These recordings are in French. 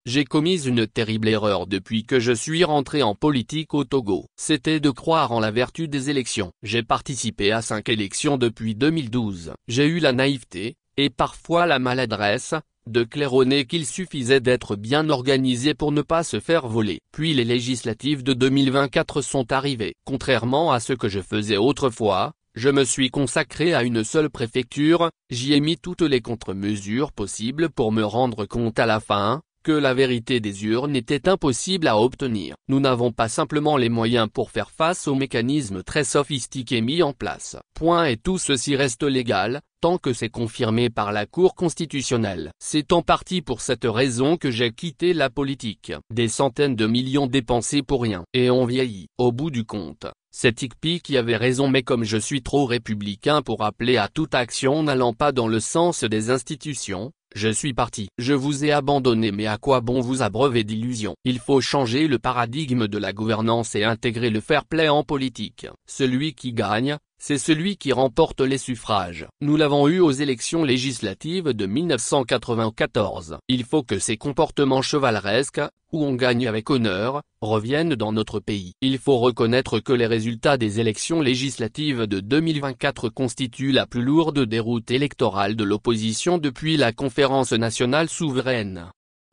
J'ai commis une terrible erreur depuis que je suis rentré en politique au Togo. C'était de croire en la vertu des élections. J'ai participé à 5 élections depuis 2012. J'ai eu la naïveté, et parfois la maladresse, de claironner qu'il suffisait d'être bien organisé pour ne pas se faire voler. Puis les législatives de 2024 sont arrivées. Contrairement à ce que je faisais autrefois, je me suis consacré à une seule préfecture, j'y ai mis toutes les contre-mesures possibles pour me rendre compte à la fin, que la vérité des urnes était impossible à obtenir. Nous n'avons pas simplement les moyens pour faire face aux mécanismes très sophistiqués mis en place. Point, et tout ceci reste légal, tant que c'est confirmé par la Cour constitutionnelle. C'est en partie pour cette raison que j'ai quitté la politique. Des centaines de millions dépensés pour rien. Et on vieillit. Au bout du compte, c'est Ikpi qui avait raison, mais comme je suis trop républicain pour appeler à toute action n'allant pas dans le sens des institutions, je suis parti. Je vous ai abandonné, mais à quoi bon vous abreuver d'illusions? Il faut changer le paradigme de la gouvernance et intégrer le fair play en politique. Celui qui gagne, c'est celui qui remporte les suffrages. Nous l'avons eu aux élections législatives de 1994. Il faut que ces comportements chevaleresques, où on gagne avec honneur, reviennent dans notre pays. Il faut reconnaître que les résultats des élections législatives de 2024 constituent la plus lourde déroute électorale de l'opposition depuis la Conférence nationale souveraine.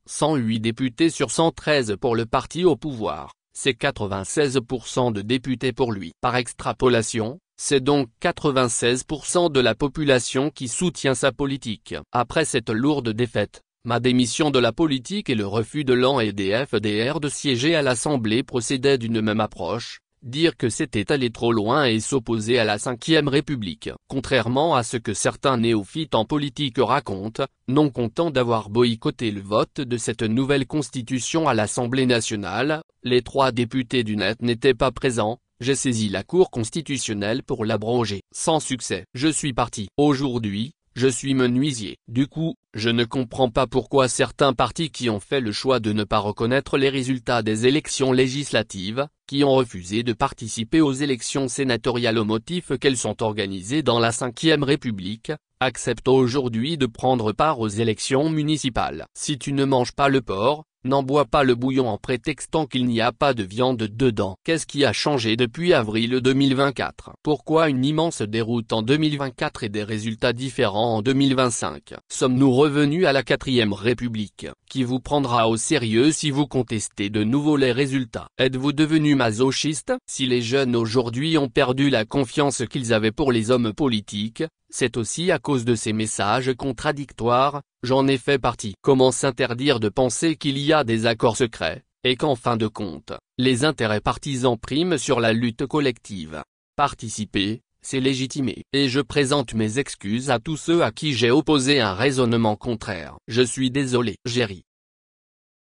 108 députés sur 113 pour le parti au pouvoir, c'est 96% de députés pour lui. Par extrapolation, c'est donc 96% de la population qui soutient sa politique. Après cette lourde défaite, ma démission de la politique et le refus de l'AN et des FDR de siéger à l'Assemblée procédaient d'une même approche, dire que c'était aller trop loin et s'opposer à la Ve République. Contrairement à ce que certains néophytes en politique racontent, non contents d'avoir boycotté le vote de cette nouvelle constitution à l'Assemblée nationale, les 3 députés du NET n'étaient pas présents. J'ai saisi la Cour constitutionnelle pour l'abroger. Sans succès. Je suis parti. Aujourd'hui, je suis menuisier. Du coup, je ne comprends pas pourquoi certains partis qui ont fait le choix de ne pas reconnaître les résultats des élections législatives, qui ont refusé de participer aux élections sénatoriales au motif qu'elles sont organisées dans la Ve République, acceptent aujourd'hui de prendre part aux élections municipales. Si tu ne manges pas le porc, n'en bois pas le bouillon en prétextant qu'il n'y a pas de viande dedans. Qu'est-ce qui a changé depuis avril 2024? Pourquoi une immense déroute en 2024 et des résultats différents en 2025? Sommes-nous revenus à la 4e République? Qui vous prendra au sérieux si vous contestez de nouveau les résultats? Êtes-vous devenu masochiste? Si les jeunes aujourd'hui ont perdu la confiance qu'ils avaient pour les hommes politiques, c'est aussi à cause de ces messages contradictoires. J'en ai fait partie. Comment s'interdire de penser qu'il y a des accords secrets, et qu'en fin de compte, les intérêts partisans priment sur la lutte collective? Participer, c'est légitimer. Et je présente mes excuses à tous ceux à qui j'ai opposé un raisonnement contraire. Je suis désolé. Géry.